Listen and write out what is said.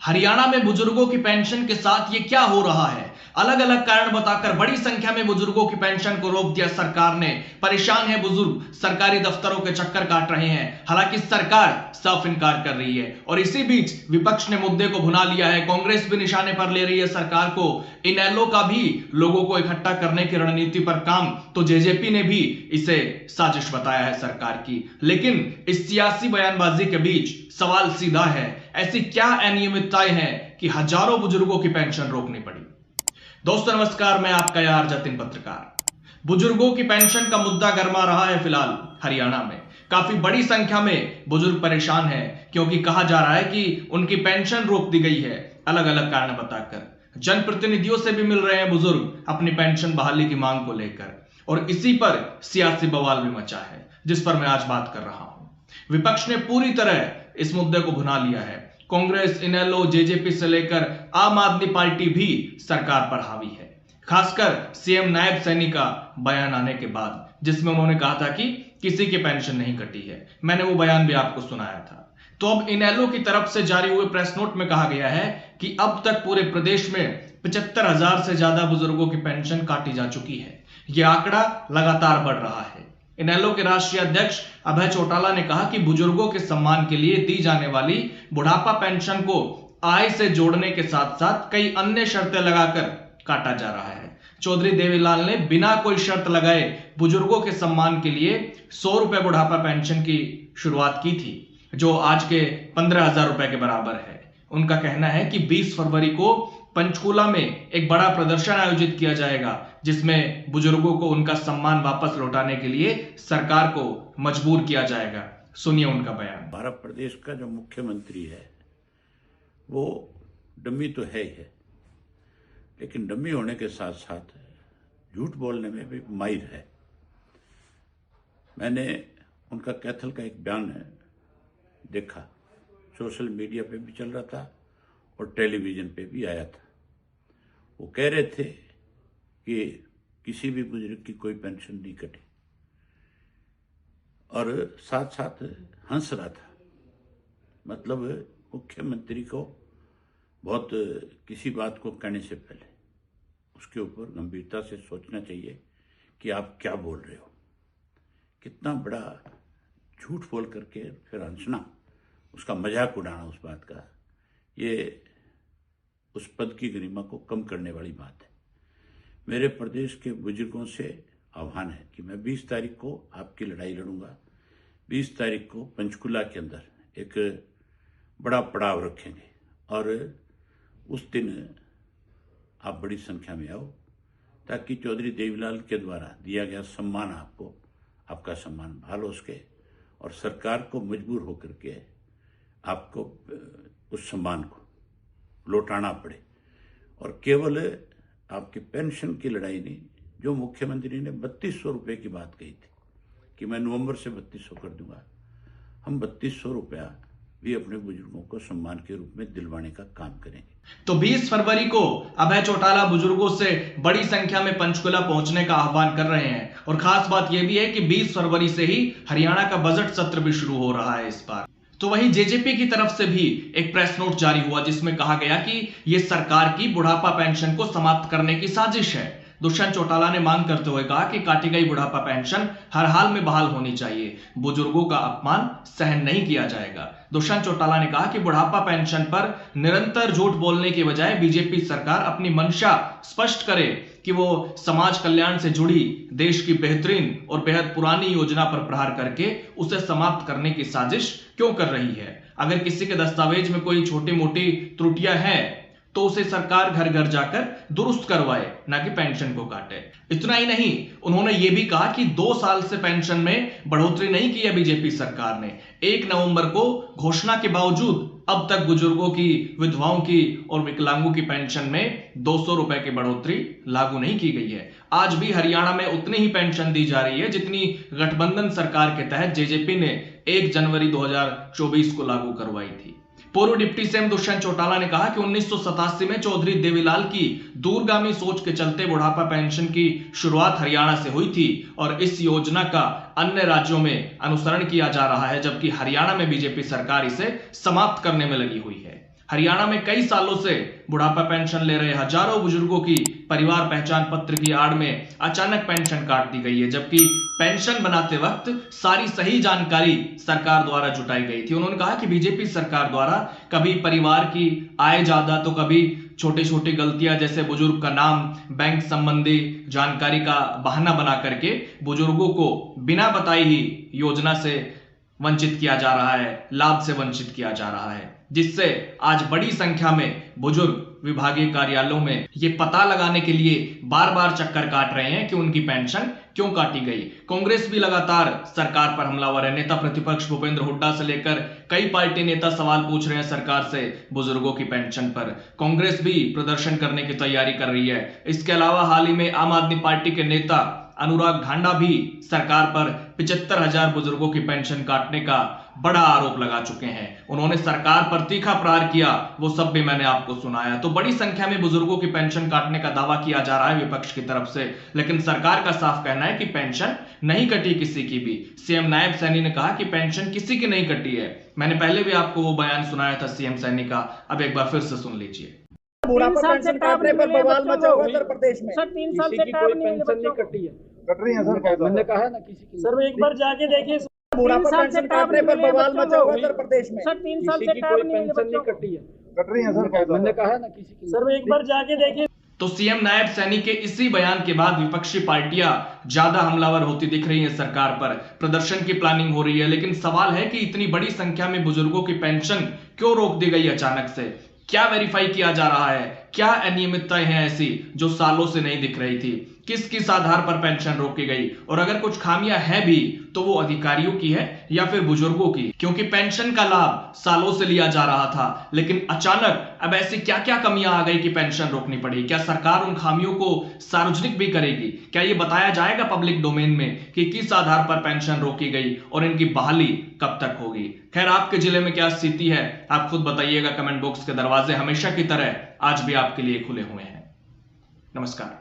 हरियाणा में बुजुर्गों की पेंशन के साथ ये क्या हो रहा है? अलग अलग कारण बताकर बड़ी संख्या में बुजुर्गों की पेंशन को रोक दिया सरकार ने। परेशान है बुजुर्ग, सरकारी दफ्तरों के चक्कर काट रहे हैं। हालांकि सरकार साफ इनकार कर रही है और इसी बीच विपक्ष ने मुद्दे को भुना लिया है। कांग्रेस भी निशाने पर ले रही है सरकार को। इनेलो का भी लोगों को इकट्ठा करने की रणनीति पर काम, तो जेजेपी ने भी इसे साजिश बताया है सरकार की। लेकिन इस सियासी बयानबाजी के बीच सवाल सीधा है, ऐसी क्या अनियमितताएं हैं कि हजारों बुजुर्गों की पेंशन रोकनी पड़ी? दोस्तों नमस्कार, मैं आपका यार जतिन पत्रकार। बुजुर्गों की पेंशन का मुद्दा गर्मा रहा है फिलहाल हरियाणा में। काफी बड़ी संख्या में बुजुर्ग परेशान हैं क्योंकि कहा जा रहा है कि उनकी पेंशन रोक दी गई है अलग अलग कारण बताकर। जनप्रतिनिधियों से भी मिल रहे हैं बुजुर्ग अपनी पेंशन बहाली की मांग को लेकर, और इसी पर सियासी बवाल भी मचा है जिस पर मैं आज बात कर रहा हूं। विपक्ष ने पूरी तरह इस मुद्दे को भुना लिया है। कांग्रेस, इनेलो, जेजेपी से लेकर आम आदमी पार्टी भी सरकार पर हावी है, खासकर सीएम नायब सैनी का बयान आने के बाद, जिसमें उन्होंने कहा था कि किसी की पेंशन नहीं कटी है। मैंने वो बयान भी आपको सुनाया था। तो अब इनेलो की तरफ से जारी हुए प्रेस नोट में कहा गया है कि अब तक पूरे प्रदेश में 75,000 से ज्यादा बुजुर्गों की पेंशन काटी जा चुकी है। यह आंकड़ा लगातार बढ़ रहा है। इनेलो के राष्ट्रीय अध्यक्ष अभय चौटाला ने कहा कि बुजुर्गों के सम्मान के लिए दी जाने वाली बुढ़ापा पेंशन को आय से जोड़ने के साथ साथ कई अन्य शर्तें लगाकर काटा जा रहा है। चौधरी देवीलाल ने बिना कोई शर्त लगाए बुजुर्गों के सम्मान के लिए 100 रुपए बुढ़ापा पेंशन की शुरुआत की थी, जो आज के 15,000 रुपए के बराबर है। उनका कहना है कि 20 फरवरी को पंचकूला में एक बड़ा प्रदर्शन आयोजित किया जाएगा, जिसमें बुजुर्गों को उनका सम्मान वापस लौटाने के लिए सरकार को मजबूर किया जाएगा। सुनिए उनका बयान। भारत प्रदेश का जो मुख्यमंत्री है वो डम्मी तो है ही है, लेकिन डम्मी होने के साथ साथ झूठ बोलने में भी माहिर है। मैंने उनका कैथल का एक बयान देखा, सोशल मीडिया पे भी चल रहा था और टेलीविजन पे भी आया था। वो कह रहे थे कि किसी भी बुजुर्ग की कोई पेंशन नहीं कटी, और साथ साथ हंस रहा था। मतलब मुख्यमंत्री को बहुत किसी बात को कहने से पहले उसके ऊपर गंभीरता से सोचना चाहिए कि आप क्या बोल रहे हो। कितना बड़ा झूठ बोल करके फिर हंसना, उसका मजाक उड़ाना उस बात का, ये उस पद की गरिमा को कम करने वाली बात है। मेरे प्रदेश के बुजुर्गों से आह्वान है कि मैं 20 तारीख को आपकी लड़ाई लड़ूंगा। 20 तारीख को पंचकुला के अंदर एक बड़ा पड़ाव रखेंगे और उस दिन आप बड़ी संख्या में आओ, ताकि चौधरी देवीलाल के द्वारा दिया गया सम्मान आपको, आपका सम्मान बहाल हो सके और सरकार को मजबूर होकर के आपको उस सम्मान को लौटाना पड़े। और केवल आपकी पेंशन की लड़ाई नहीं, जो मुख्यमंत्री ने 3200 रुपये की बात कही थी कि मैं नवंबर से 3200 कर दूंगा, हम 3200 रुपया भी अपने बुजुर्गों को सम्मान के रूप में दिलवाने का काम करेंगे। तो 20 फरवरी को अभय चौटाला बुजुर्गों से बड़ी संख्या में पंचकुला पहुंचने का आह्वान कर रहे हैं, और खास बात यह भी है कि 20 फरवरी से ही हरियाणा का बजट सत्र भी शुरू हो रहा है इस बार। तो वहीं जेजेपी की तरफ से भी एक प्रेस नोट जारी हुआ, जिसमें कहा गया कि यह सरकार की बुढ़ापा पेंशन को समाप्त करने की साजिश है। दुष्यंत चौटाला ने मांग करते हुए कहा कि काटी गई बुढ़ापा पेंशन हर हाल में बहाल होनी चाहिए। बुजुर्गों का अपमान सहन नहीं किया जाएगा। दुष्यंत चौटाला ने कहा कि बुढ़ापा पेंशन पर निरंतर झूठ बोलने की बजाय बीजेपी सरकार अपनी मंशा स्पष्ट करे कि वो समाज कल्याण से जुड़ी देश की बेहतरीन और बेहद पुरानी योजना पर प्रहार करके उसे समाप्त करने की साजिश क्यों कर रही है। अगर किसी के दस्तावेज में कोई छोटी मोटी त्रुटियां हैं तो उसे सरकार घर घर जाकर दुरुस्त करवाए, ना कि पेंशन को काटे। इतना ही नहीं, उन्होंने ये भी कहा कि 2 साल से पेंशन में बढ़ोतरी नहीं की है बीजेपी सरकार ने। 1 नवंबर को घोषणा के बावजूद अब तक बुजुर्गों की, विधवाओं की और विकलांगों की पेंशन में 200 रुपए की बढ़ोतरी लागू नहीं की गई है। आज भी हरियाणा में उतनी ही पेंशन दी जा रही है जितनी गठबंधन सरकार के तहत जेजेपी ने 1 जनवरी 2024 को लागू करवाई थी। पूर्व डिप्टी सीएम दुष्यंत चौटाला ने कहा कि 1987 में चौधरी देवीलाल की दूरगामी सोच के चलते बुढ़ापा पेंशन की शुरुआत हरियाणा से हुई थी और इस योजना का अन्य राज्यों में अनुसरण किया जा रहा है, जबकि हरियाणा में बीजेपी सरकार इसे समाप्त करने में लगी हुई है। हरियाणा में कई सालों से बुढ़ापा पेंशन ले रहे हजारों बुजुर्गों की परिवार पहचान पत्र की आड़ में अचानक पेंशन काट दी गई है, जबकि पेंशन बनाते वक्त सारी सही जानकारी सरकार द्वारा जुटाई गई थी। उन्होंने कहा कि बीजेपी सरकार द्वारा कभी परिवार की आय ज्यादा तो कभी छोटी छोटी गलतियां, जैसे बुजुर्ग का नाम, बैंक संबंधी जानकारी का बहाना बना करके बुजुर्गों को बिना बताई ही योजना से वंचित किया जा रहा है, लाभ से वंचित किया जा रहा है, जिससे आज बड़ी संख्या में बुजुर्ग विभागीय कार्यालयों में ये पता लगाने के लिए बार बार चक्कर काट रहे हैं कि उनकी पेंशन क्यों काटी गई। कांग्रेस भी लगातार सरकार पर हमलावर है। नेता प्रतिपक्ष भूपेंद्र हुड्डा से लेकर कई पार्टी नेता सवाल पूछ रहे हैं सरकार से बुजुर्गों की पेंशन पर। कांग्रेस भी प्रदर्शन करने की तैयारी कर रही है। इसके अलावा हाल ही में आम आदमी पार्टी के नेता अनुराग ढांडा भी सरकार पर 75,000 बुजुर्गों की पेंशन काटने का बड़ा आरोप लगा चुके हैं। उन्होंने सरकार पर तीखा प्रहार किया, वो सब भी मैंने आपको सुनाया। तो बड़ी संख्या में बुजुर्गों की पेंशन काटने का दावा किया जा रहा है विपक्ष की तरफ से, लेकिन सरकार का साफ कहना है कि पेंशन नहीं कटी किसी की भी। सीएम नायब सैनी ने कहा कि पेंशन किसी की नहीं कटी है। मैंने पहले भी आपको वो बयान सुनाया था सीएम सैनी का, अब एक बार फिर से सुन लीजिए। बुढ़ापा पेंशन काटने पर बवाल मचा हुआ उत्तर प्रदेश में। सर 3 साल से कोई पेंशन नहीं कटी है। कट रही है सर, मैंने कहा है ना किसी की। सर एक बार जाके देखिए। बुढ़ापा पेंशन काटने पर बवाल मचा हुआ उत्तर प्रदेश में। सर 3 साल से कोई पेंशन नहीं कटी है। कट रही है सर, मैंने कहा है ना किसी की। सर एक बार जाके देखिए। तो सीएम नायब सैनी के इसी बयान के बाद विपक्षी पार्टियां ज्यादा हमलावर होती दिख रही हैं सरकार पर। प्रदर्शन की प्लानिंग हो रही है, लेकिन सवाल है कि इतनी बड़ी संख्या में बुजुर्गों की पेंशन क्यों रोक दी गई अचानक से? क्या वेरीफाई किया जा रहा है? क्या अनियमितताएं हैं ऐसी जो सालों से नहीं दिख रही थी? किस आधार पर पेंशन रोकी गई? और अगर कुछ खामियां हैं भी तो वो अधिकारियों की है या फिर बुजुर्गों की? क्योंकि पेंशन का लाभ सालों से लिया जा रहा था, लेकिन अचानक अब ऐसी क्या क्या कमियां आ गई कि पेंशन रोकनी पड़ी? क्या सरकार उन खामियों को सार्वजनिक भी करेगी? क्या ये बताया जाएगा पब्लिक डोमेन में कि किस आधार पर पेंशन रोकी गई और इनकी बहाली कब तक होगी? खैर, आपके जिले में क्या स्थिति है आप खुद बताइएगा। कमेंट बॉक्स के दरवाजे हमेशा की तरह आज भी आपके लिए खुले हुए हैं। नमस्कार।